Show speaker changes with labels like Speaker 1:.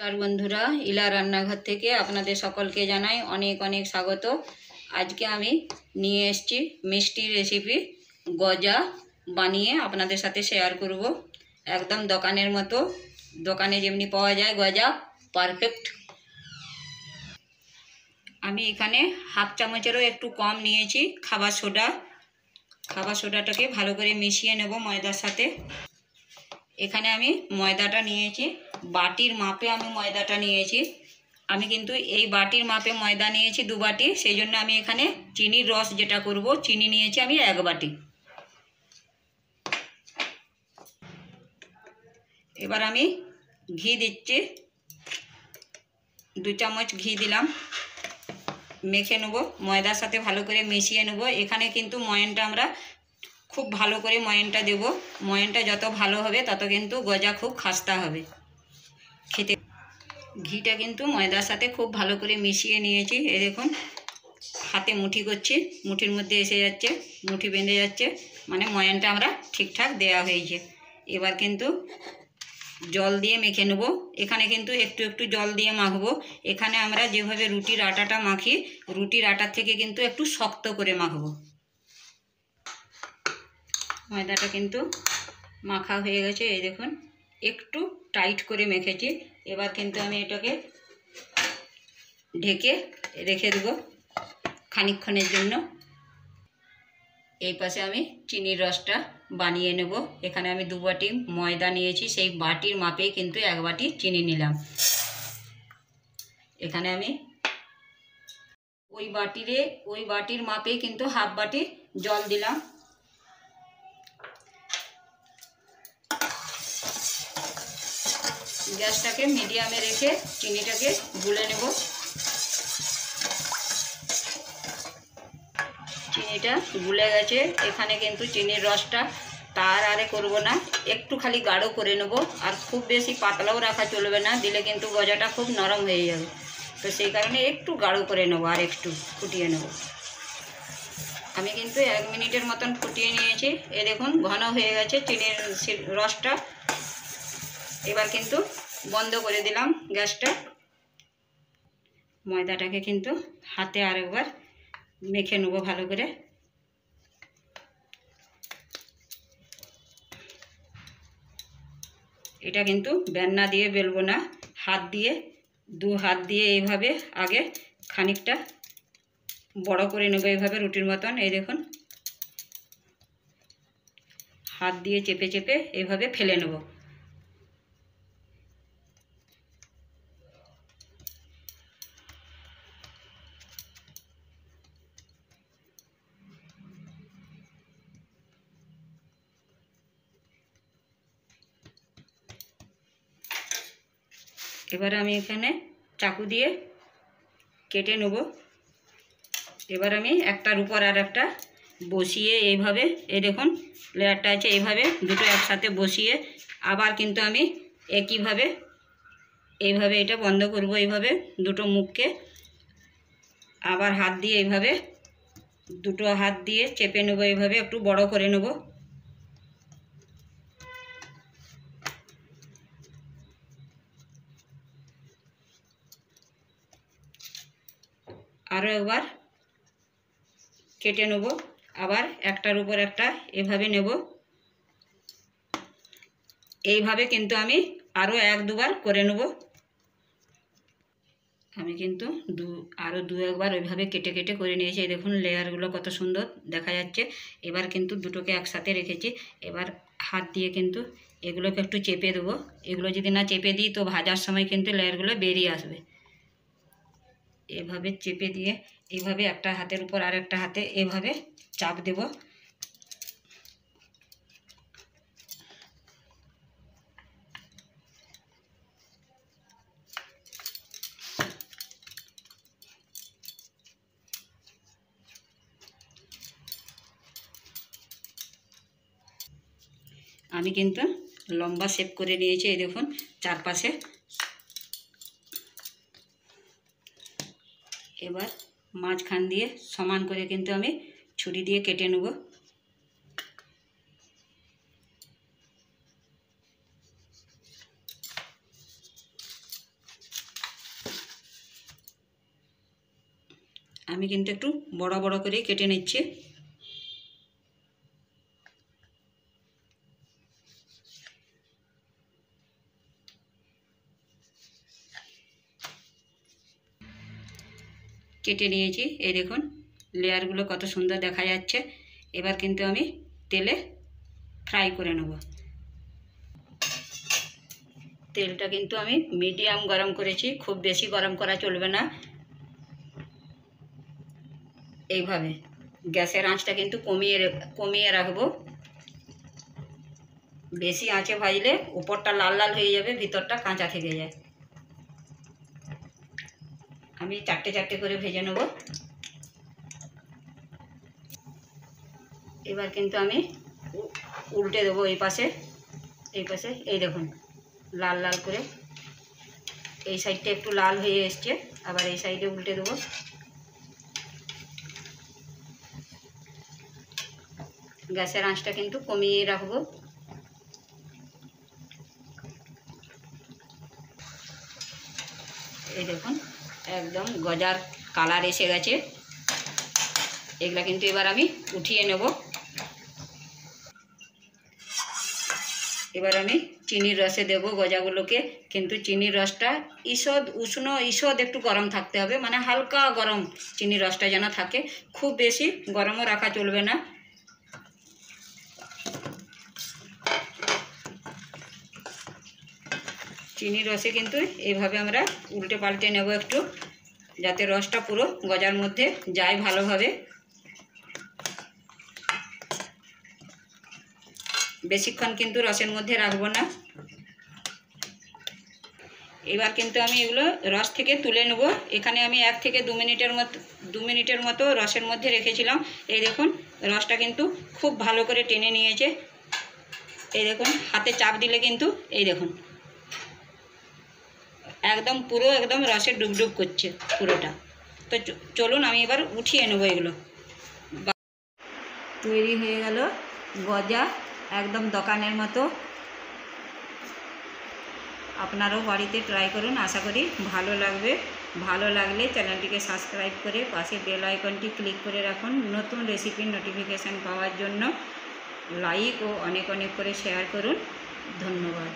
Speaker 1: নমস্কার বন্ধুরা, ইলা রান্নাঘর থেকে আপনাদের সকলকে জানাই অনেক অনেক স্বাগত। আজকে আমি নিয়ে এসেছি মিষ্টি রেসিপি গজা বানিয়ে আপনাদের সাথে শেয়ার করব। একদম দোকানের মতো, দোকানে যেমনি পাওয়া যায় গজা পারফেক্ট। আমি এখানে হাফ চামচেরও একটু কম নিয়েছি খাবার সোডা। খাবার সোডাটাকে ভালো করে মিশিয়ে নেব ময়দার সাথে। এখানে আমি ময়দাটা নিয়েছি, বাটির মাপে আমি ময়দাটা নিয়েছি। আমি কিন্তু এই বাটির মাপে ময়দা নিয়েছি 2 বাটি, সেই জন্য আমি এখানে চিনির রস যেটা করব, চিনি নিয়েছি আমি 1 বাটি। এবার আমি ঘি দিচ্ছি, 2 চামচ ঘি দিলাম। মেখে নেব, ময়দার সাথে ভালো করে মিশিয়ে নেব। এখানে কিন্তু ময়ানটা আমরা খুব ভালো করে ময়ানটা দেব। ময়ানটা যত ভালো হবে তত কিন্তু গজা খুব খাস্তা হবে খেতে। ঘিটা কিন্তু ময়দার সাথে খুব ভালো করে মিশিয়ে নিয়েছি। এই দেখুন, হাতে মুঠি করছি, মুঠির মধ্যে এসে যাচ্ছে, মুঠি বেঁধে যাচ্ছে, মানে ময়ানটা আমরা ঠিকঠাক দেওয়া হয়েছে। এবার কিন্তু জল দিয়ে মেখে নেব। এখানে কিন্তু একটু একটু জল দিয়ে মাখবো। এখানে আমরা যেভাবে রুটির আটাটা মাখি, রুটির আটার থেকে কিন্তু একটু শক্ত করে মাখবো। ময়দাটা কিন্তু মাখা হয়ে গেছে, এই দেখুন একটু টাইট করে মেখেছি। এবার কিন্তু আমি এটাকে ঢেকে রেখে দেব খানিকক্ষণের জন্য। এই পাশে আমি চিনির রসটা বানিয়ে নেব। এখানে আমি 2 বাটি ময়দা নিয়েছি, সেই বাটির মাপেই কিন্তু 1 বাটি চিনি নিলাম। এখানে আমি ওই বাটির মাপেই কিন্তু হাফ বাটি জল দিলাম। গ্যাসটাকে মিডিয়ামে রেখে চিনিটাকে গুলে নেব। চিনিটা গুলে গেছে। এখানে কিন্তু চিনির রসটা তার আরে করব না, একটু খালি গাঢ় করে নেব। আর খুব বেশি পাতলাও রাখা চলবে না, দিলে কিন্তু গজাটা খুব নরম হয়ে যাবে। তো সেই কারণে একটু গাঢ় করে নেব, আর একটু ফুটিয়ে নেব। আমি কিন্তু 1 মিনিটের মতন ফুটিয়ে নিয়েছি। এই দেখুন ঘন হয়ে গেছে চিনির রসটা। এবার কিন্তু বন্ধ করে দিলাম গ্যাসটা। ময়দাটাকে কিন্তু হাতে আরেকবার মেখে নেব ভালো করে। এটা কিন্তু বেলনা দিয়ে বেলবো না, হাত দিয়ে, 2 হাত দিয়ে এইভাবে আগে খানিকটা বড় করে নেব, এইভাবে রুটির মতন। এই দেখুন হাত দিয়ে চেপে চেপে এইভাবে ফেলে নেব। এবার আমি এখানে চাকু দিয়ে কেটে নেব। এবার আমি একটার উপর আর একটা বসিয়ে এইভাবে, এই দেখুন লেয়ারটা আছে, এইভাবে দুটো একসাথে বসিয়ে আবার কিন্তু আমি একইভাবে এইভাবে এটা বন্ধ করব। এইভাবে দুটো মুখকে আবার হাত দিয়ে এইভাবে, দুটো হাত দিয়ে চেপে নেব, এইভাবে একটু বড় করে নেব। আরও একবার কেটে নেব, আবার একটার উপর একটা এভাবে নেব। এইভাবে কিন্তু আমি আরও 1-2 বার করে নেব। আমি কিন্তু আরও 2-1 বার ওইভাবে কেটে কেটে করে নিয়েছি। এই দেখুন লেয়ারগুলো কত সুন্দর দেখা যাচ্ছে। এবার কিন্তু দুটোকে একসাথে রেখেছি। এবার হাত দিয়ে কিন্তু এগুলোকে একটু চেপে দেবো। এগুলো যদি না চেপে দিই তো ভাজার সময় কিন্তু লেয়ারগুলো বেরিয়ে আসবে। এভাবে চেপে দিয়ে এইভাবে একটা হাতের উপর আর একটা হাতে এভাবে চাপ দেব। আমি কিন্তু লম্বা শেপ করে নিয়েছি, এই দেখুন চারপাশে। এবার মাঝখান দিয়ে সমান করে কিন্তু আমি ছুরি দিয়ে কেটে নেব। আমি কিন্তু একটু বড় বড় করে কেটে নিচ্ছি। কেটে নিয়েছি, এই দেখুন লেয়ারগুলো কত সুন্দর দেখা যাচ্ছে। এবার কিন্তু আমি তেলে ফ্রাই করে নেব। তেলটা কিন্তু আমি মিডিয়াম গরম করেছি, খুব বেশি গরম করা চলবে না। এইভাবে গ্যাসের আঁচটা কিন্তু কমিয়ে রাখবো। বেশি আঁচে ভাজলে উপরটা লাল লাল হয়ে যাবে, ভিতরটা কাঁচা থেকে যায়। আমি চারটে চারটে করে ভেজে নেব। এবার কিন্তু আমি উল্টে দেবো এই পাশে, এই দেখুন লাল লাল করে। এই সাইডটা একটু লাল হয়ে এসছে, আবার এই সাইডে উল্টে দেবো। গ্যাসের আঁচটা কিন্তু কমিয়ে রাখবো। এই দেখুন একদম গজার কালার এসে গেছে। এগুলা কিন্তু এবার আমি উঠিয়ে নেব। এবার আমি চিনির রসে দেব গজাগুলোকে, কিন্তু চিনির রসটা উষ্ণ ঈষৎ একটু গরম থাকতে হবে, মানে হালকা গরম চিনির রসটা যেন থাকে, খুব বেশি গরমও রাখা চলবে না। চিনির রসে কিন্তু এইভাবে আমরা উল্টে পাল্টে নেব একটু, যাতে রসটা পুরো গজার মধ্যে যায় ভালোভাবে। বেশিক্ষণ কিন্তু রসের মধ্যে রাখবো না। এবার কিন্তু আমি এগুলো রস থেকে তুলে নেব। এখানে আমি 1 থেকে 2 মিনিটের মতো রসের মধ্যে রেখেছিলাম। এই দেখুন রসটা কিন্তু খুব ভালো করে টেনে নিয়েছে। এই দেখুন হাতে চাপ দিলে কিন্তু এই দেখুন একদম পুরো একদম রসে ডুবডুব করছে পুরোটা। তো চলুন আমি এবার উঠিয়ে নেব এগুলো। তৈরি হয়ে গেল গজা, একদম দোকানের মতো। আপনারাও বাড়িতে ট্রাই করুন, আশা করি ভালো লাগবে। ভালো লাগলে চ্যানেলটিকে সাবস্ক্রাইব করে পাশে বেল আইকনটি ক্লিক করে রাখুন নতুন রেসিপির নোটিফিকেশান পাওয়ার জন্য। লাইক ও অনেক অনেক করে শেয়ার করুন। ধন্যবাদ।